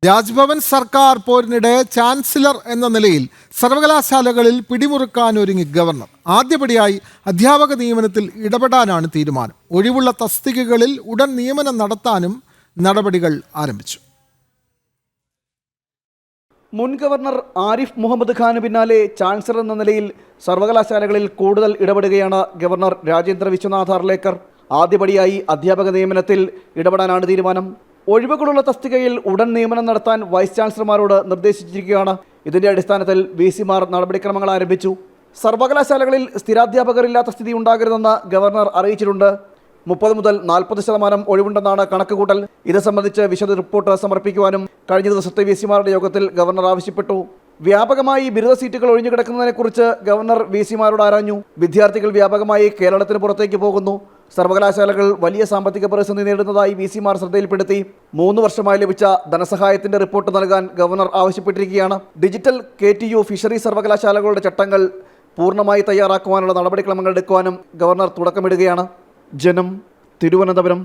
രാജ്ഭവൻ സർക്കാർ പോരിനിടെ ചാൻസലർ എന്ന നിലയിൽ സർവകലാശാലകളിൽ പിടിമുറുക്കാനൊരുങ്ങി ഗവർണർ. ആദ്യപടിയായി അധ്യാപക നിയമനത്തിൽ ഇടപെടാനാണ് തീരുമാനം. ഒഴിവുള്ള തസ്തികകളിൽ ഉടൻ നിയമനം നടത്താനും നടപടികൾ ആരംഭിച്ചു. മുൻ ഗവർണർ ആരിഫ് മുഹമ്മദ് ഖാന് പിന്നാലെ ചാൻസലർ എന്ന നിലയിൽ സർവകലാശാലകളിൽ കൂടുതൽ ഇടപെടുകയാണ് ഗവർണർ രാജേന്ദ്ര വിശ്വനാഥ് ആർലേക്കർ. ആദ്യപടിയായി അധ്യാപക നിയമനത്തിൽ ഇടപെടാനാണ് തീരുമാനം. ഒഴിവുകളുള്ള തസ്തികയിൽ ഉടൻ നിയമനം നടത്താൻ വൈസ് ചാൻസലർമാരോട് നിർദ്ദേശിച്ചിരിക്കുകയാണ്. ഇതിന്റെ അടിസ്ഥാനത്തിൽ VC-മാർ നടപടിക്രമങ്ങൾ ആരംഭിച്ചു. സർവകലാശാലകളിൽ സ്ഥിരാധ്യാപകരില്ലാത്ത സ്ഥിതി ഉണ്ടാകരുതെന്ന് ഗവർണർ അറിയിച്ചിട്ടുണ്ട്. 30 മുതൽ 40% ഒഴിവുണ്ടെന്നാണ് കണക്കുകൂട്ടൽ. ഇത് സംബന്ധിച്ച് വിശദ റിപ്പോർട്ട് സമർപ്പിക്കുവാനും കഴിഞ്ഞ ദിവസത്തെ VC-മാരുടെ യോഗത്തിൽ ഗവർണർ ആവശ്യപ്പെട്ടു. വ്യാപകമായി ബിരുദ സീറ്റുകൾ ഒഴിഞ്ഞുകിടക്കുന്നതിനെക്കുറിച്ച് ഗവർണർ VC-മാരോട് ആരാഞ്ഞു. വിദ്യാർത്ഥികൾ വ്യാപകമായി കേരളത്തിന് പുറത്തേക്ക് പോകുന്നു. സർവകലാശാലകൾ വലിയ സാമ്പത്തിക പ്രതിസന്ധി നേരിടുന്നതായി VC-മാർ ശ്രദ്ധയിൽപ്പെടുത്തി. 3 വർഷമായി ലഭിച്ച ധനസഹായത്തിന്റെ റിപ്പോർട്ട് നൽകാൻ ഗവർണർ ആവശ്യപ്പെട്ടിരിക്കുകയാണ്. ഡിജിറ്റൽ KTU ഫിഷറി സർവകലാശാലകളുടെ ചട്ടങ്ങൾ പൂർണ്ണമായി തയ്യാറാക്കുവാനുള്ള നടപടിക്രമങ്ങൾ എടുക്കുവാനും ഗവർണർ തുടക്കമിടുകയാണ്. ജനം, തിരുവനന്തപുരം.